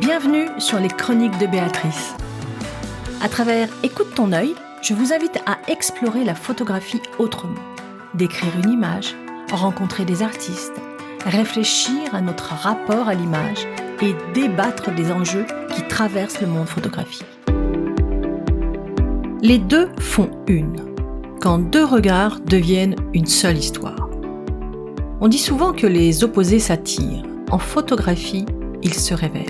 Bienvenue sur les Chroniques de Béatrice. À travers Écoute ton œil, je vous invite à explorer la photographie autrement, décrire une image, rencontrer des artistes, réfléchir à notre rapport à l'image et débattre des enjeux qui traversent le monde photographique. Les deux font une, quand deux regards deviennent une seule histoire. On dit souvent que les opposés s'attirent. En photographie, ils se révèlent.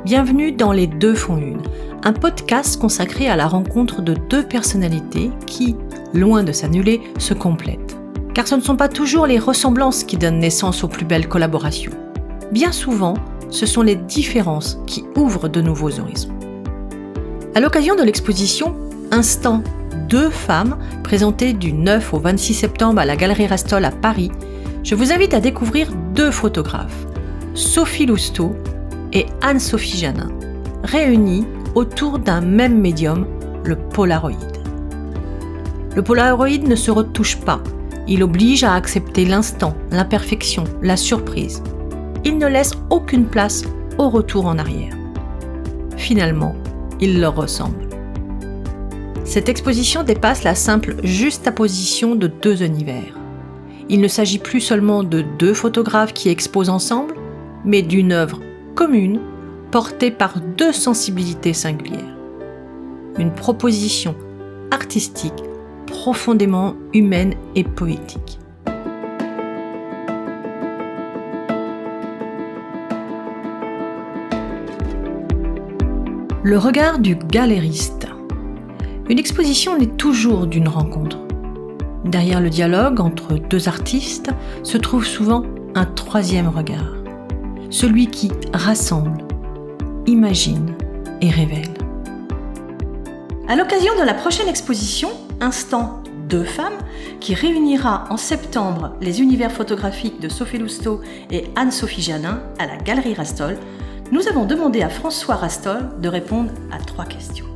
Bienvenue dans Les Deux font une, un podcast consacré à la rencontre de deux personnalités qui, loin de s'annuler, se complètent. Car ce ne sont pas toujours les ressemblances qui donnent naissance aux plus belles collaborations. Bien souvent, ce sont les différences qui ouvrent de nouveaux horizons. À l'occasion de l'exposition Instant, deux femmes, présentée du 9 au 26 septembre à la Galerie Rastol à Paris, je vous invite à découvrir deux photographes, Sophie Lousteau et Anne-Sophie Janin, réunies autour d'un même médium, le Polaroid. Le Polaroid ne se retouche pas, il oblige à accepter l'instant, l'imperfection, la surprise. Il ne laisse aucune place au retour en arrière. Finalement, il leur ressemble. Cette exposition dépasse la simple juxtaposition de deux univers. Il ne s'agit plus seulement de deux photographes qui exposent ensemble, mais d'une œuvre commune, portée par deux sensibilités singulières. Une proposition artistique profondément humaine et poétique. Le regard du galériste. Une exposition n'est toujours d'une rencontre. Derrière le dialogue entre deux artistes se trouve souvent un troisième regard. Celui qui rassemble, imagine et révèle. À l'occasion de la prochaine exposition, Instant, deux femmes, qui réunira en septembre les univers photographiques de Sophie Lousteau et Anne-Sophie Janin à la Galerie Rastol, nous avons demandé à François Rastol de répondre à 3 questions.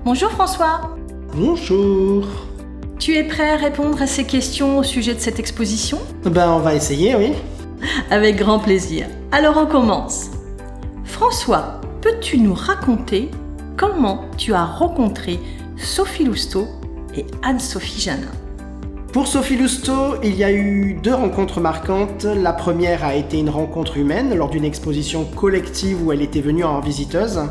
Bonjour François. Bonjour. Tu es prêt à répondre à ces questions au sujet de cette exposition ? On va essayer, oui. Avec grand plaisir. Alors on commence. François, peux-tu nous raconter comment tu as rencontré Sophie Lousteau et Anne-Sophie Janin ? Pour Sophie Lousteau, il y a eu 2 rencontres marquantes. La première a été une rencontre humaine lors d'une exposition collective où elle était venue en visiteuse.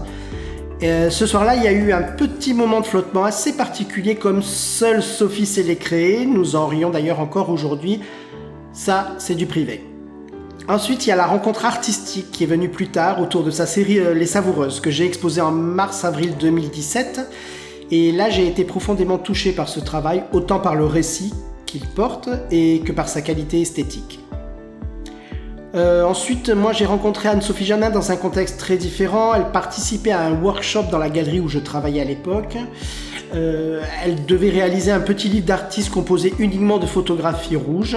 Ce soir-là, il y a eu un petit moment de flottement assez particulier comme seule Sophie sait les créer. Nous en rions d'ailleurs encore aujourd'hui. Ça, c'est du privé. Ensuite, il y a la rencontre artistique qui est venue plus tard autour de sa série Les Savoureuses que j'ai exposée en mars-avril 2017. Et là, j'ai été profondément touché par ce travail, autant par le récit qu'il porte et que par sa qualité esthétique. Ensuite, moi j'ai rencontré Anne-Sophie Janin dans un contexte très différent. Elle participait à un workshop dans la galerie où je travaillais à l'époque. Elle devait réaliser un petit livre d'artistes composé uniquement de photographies rouges.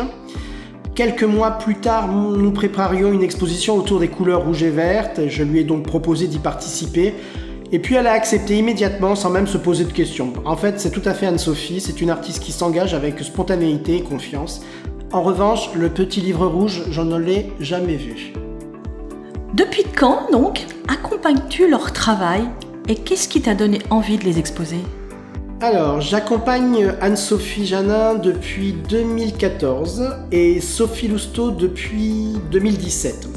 Quelques mois plus tard, nous préparions une exposition autour des couleurs rouges et vertes. Je lui ai donc proposé d'y participer. Et puis elle a accepté immédiatement sans même se poser de questions. En fait, c'est tout à fait Anne-Sophie. C'est une artiste qui s'engage avec spontanéité et confiance. En revanche, le petit livre rouge, je ne l'ai jamais vu. Depuis quand, donc, accompagnes-tu leur travail et qu'est-ce qui t'a donné envie de les exposer ? Alors, j'accompagne Anne-Sophie Janin depuis 2014 et Sophie Lousteau depuis 2017.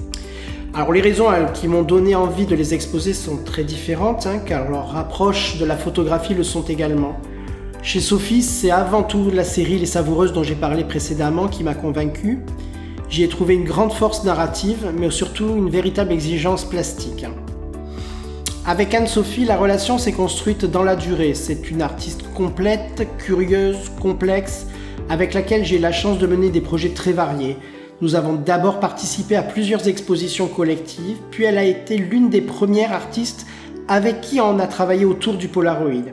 Alors, les raisons qui m'ont donné envie de les exposer sont très différentes, car leurs approches de la photographie le sont également. Chez Sophie, c'est avant tout la série Les Savoureuses dont j'ai parlé précédemment qui m'a convaincu. J'y ai trouvé une grande force narrative, mais surtout une véritable exigence plastique. Avec Anne-Sophie, la relation s'est construite dans la durée. C'est une artiste complète, curieuse, complexe, avec laquelle j'ai eu la chance de mener des projets très variés. Nous avons d'abord participé à plusieurs expositions collectives, puis elle a été l'une des premières artistes avec qui on a travaillé autour du Polaroid.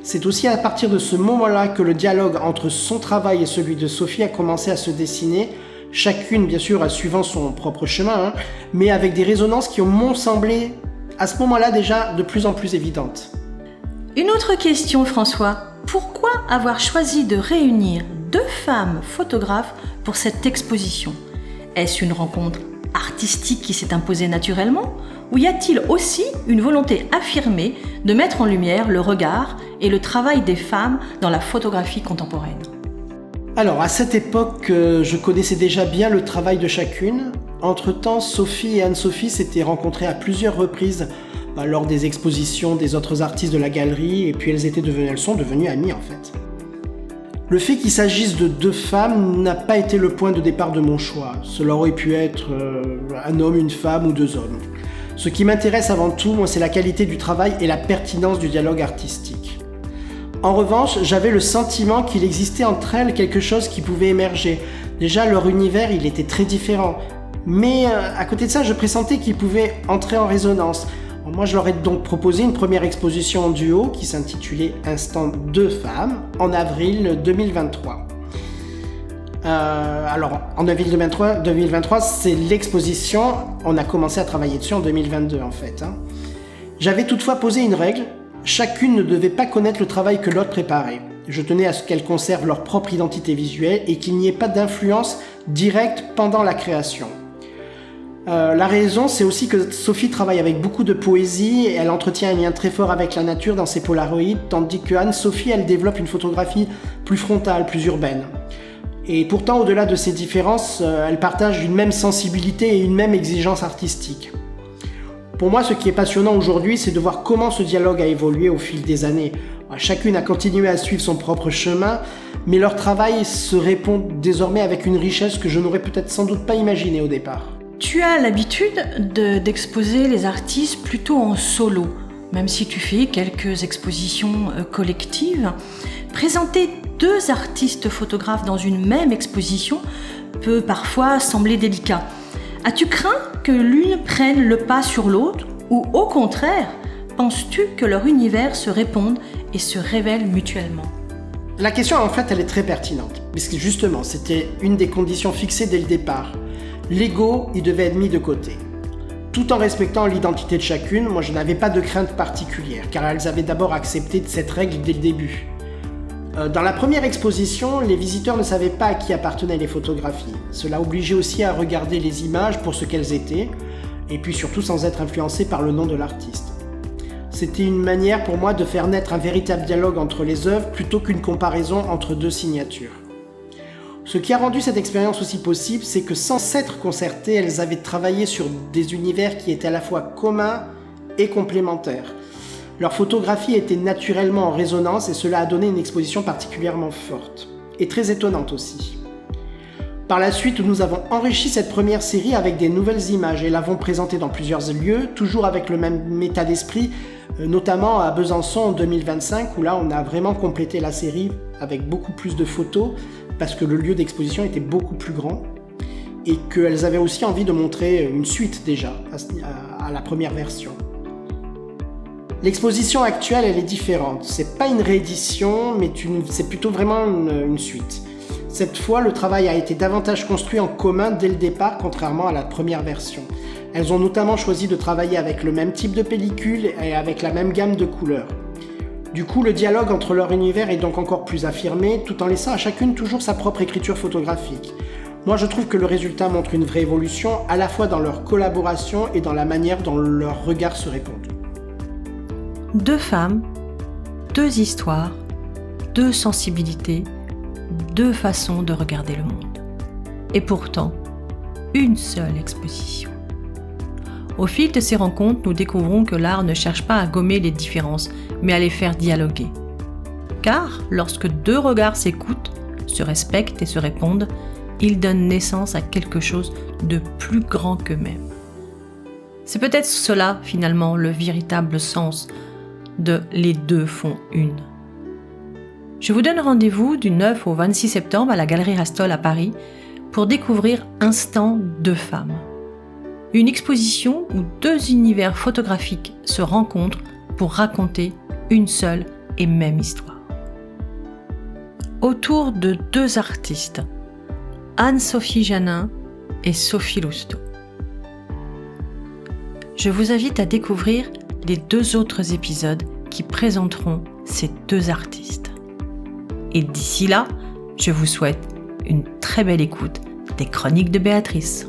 C'est aussi à partir de ce moment-là que le dialogue entre son travail et celui de Sophie a commencé à se dessiner, chacune bien sûr suivant son propre chemin, mais avec des résonances qui m'ont semblé à ce moment-là déjà de plus en plus évidentes. Une autre question, François. Pourquoi avoir choisi de réunir 2 femmes photographes pour cette exposition ? Est-ce une rencontre artistique qui s'est imposée naturellement Ou y a-t-il aussi une volonté affirmée de mettre en lumière le regard et le travail des femmes dans la photographie contemporaine ? Alors, à cette époque, je connaissais déjà bien le travail de chacune. Entre-temps, Sophie et Anne-Sophie s'étaient rencontrées à plusieurs reprises lors des expositions des autres artistes de la galerie, et puis elles sont devenues amies en fait. Le fait qu'il s'agisse de deux femmes n'a pas été le point de départ de mon choix. Cela aurait pu être un homme, une femme ou deux hommes. Ce qui m'intéresse avant tout, moi, c'est la qualité du travail et la pertinence du dialogue artistique. En revanche, j'avais le sentiment qu'il existait entre elles quelque chose qui pouvait émerger. Déjà, leur univers, il était très différent. Mais à côté de ça, je pressentais qu'ils pouvaient entrer en résonance. Moi, je leur ai donc proposé une première exposition en duo qui s'intitulait Instant deux femmes en avril 2023. Alors, en avril 2023, c'est l'exposition. On a commencé à travailler dessus en 2022 en fait. J'avais toutefois posé une règle. Chacune ne devait pas connaître le travail que l'autre préparait. Je tenais à ce qu'elles conservent leur propre identité visuelle et qu'il n'y ait pas d'influence directe pendant la création. La raison, c'est aussi que Sophie travaille avec beaucoup de poésie et elle entretient un lien très fort avec la nature dans ses polaroïdes, tandis que Anne-Sophie, elle développe une photographie plus frontale, plus urbaine. Et pourtant, au-delà de ces différences, elles partagent une même sensibilité et une même exigence artistique. Pour moi, ce qui est passionnant aujourd'hui, c'est de voir comment ce dialogue a évolué au fil des années. Chacune a continué à suivre son propre chemin, mais leur travail se répond désormais avec une richesse que je n'aurais peut-être sans doute pas imaginée au départ. Tu as l'habitude d'exposer les artistes plutôt en solo, même si tu fais quelques expositions collectives. Présenter deux artistes photographes dans une même exposition peut parfois sembler délicat. As-tu craint que l'une prenne le pas sur l'autre ou au contraire, penses-tu que leur univers se répondent et se révèlent mutuellement ? La question en fait elle est très pertinente, puisque justement c'était une des conditions fixées dès le départ. L'ego, il devait être mis de côté. Tout en respectant l'identité de chacune, moi je n'avais pas de crainte particulière, car elles avaient d'abord accepté cette règle dès le début. Dans la première exposition, les visiteurs ne savaient pas à qui appartenaient les photographies. Cela obligeait aussi à regarder les images pour ce qu'elles étaient, et puis surtout sans être influencés par le nom de l'artiste. C'était une manière pour moi de faire naître un véritable dialogue entre les œuvres plutôt qu'une comparaison entre deux signatures. Ce qui a rendu cette expérience aussi possible, c'est que sans s'être concertées, elles avaient travaillé sur des univers qui étaient à la fois communs et complémentaires. Leur photographie était naturellement en résonance et cela a donné une exposition particulièrement forte, et très étonnante aussi. Par la suite, nous avons enrichi cette première série avec des nouvelles images et l'avons présentée dans plusieurs lieux, toujours avec le même état d'esprit, notamment à Besançon en 2025, où là on a vraiment complété la série avec beaucoup plus de photos, parce que le lieu d'exposition était beaucoup plus grand et qu'elles avaient aussi envie de montrer une suite déjà à la première version. L'exposition actuelle, elle est différente. C'est pas une réédition, mais c'est plutôt vraiment une suite. Cette fois, le travail a été davantage construit en commun dès le départ, contrairement à la première version. Elles ont notamment choisi de travailler avec le même type de pellicule et avec la même gamme de couleurs. Du coup, le dialogue entre leur univers est donc encore plus affirmé, tout en laissant à chacune toujours sa propre écriture photographique. Moi, je trouve que le résultat montre une vraie évolution, à la fois dans leur collaboration et dans la manière dont leurs regards se répondent. Deux femmes, deux histoires, deux sensibilités, deux façons de regarder le monde. Et pourtant, une seule exposition. Au fil de ces rencontres, nous découvrons que l'art ne cherche pas à gommer les différences, mais à les faire dialoguer. Car lorsque deux regards s'écoutent, se respectent et se répondent, ils donnent naissance à quelque chose de plus grand qu'eux-mêmes. C'est peut-être cela, finalement, le véritable sens de « les deux font une ». Je vous donne rendez-vous du 9 au 26 septembre à la Galerie Rastol à Paris pour découvrir Instant deux femmes. Une exposition où deux univers photographiques se rencontrent pour raconter une seule et même histoire. Autour de deux artistes, Anne-Sophie Janin et Sophie Lousteau. Je vous invite à découvrir les deux autres épisodes qui présenteront ces deux artistes. Et d'ici là, je vous souhaite une très belle écoute des Chroniques de Béatrice.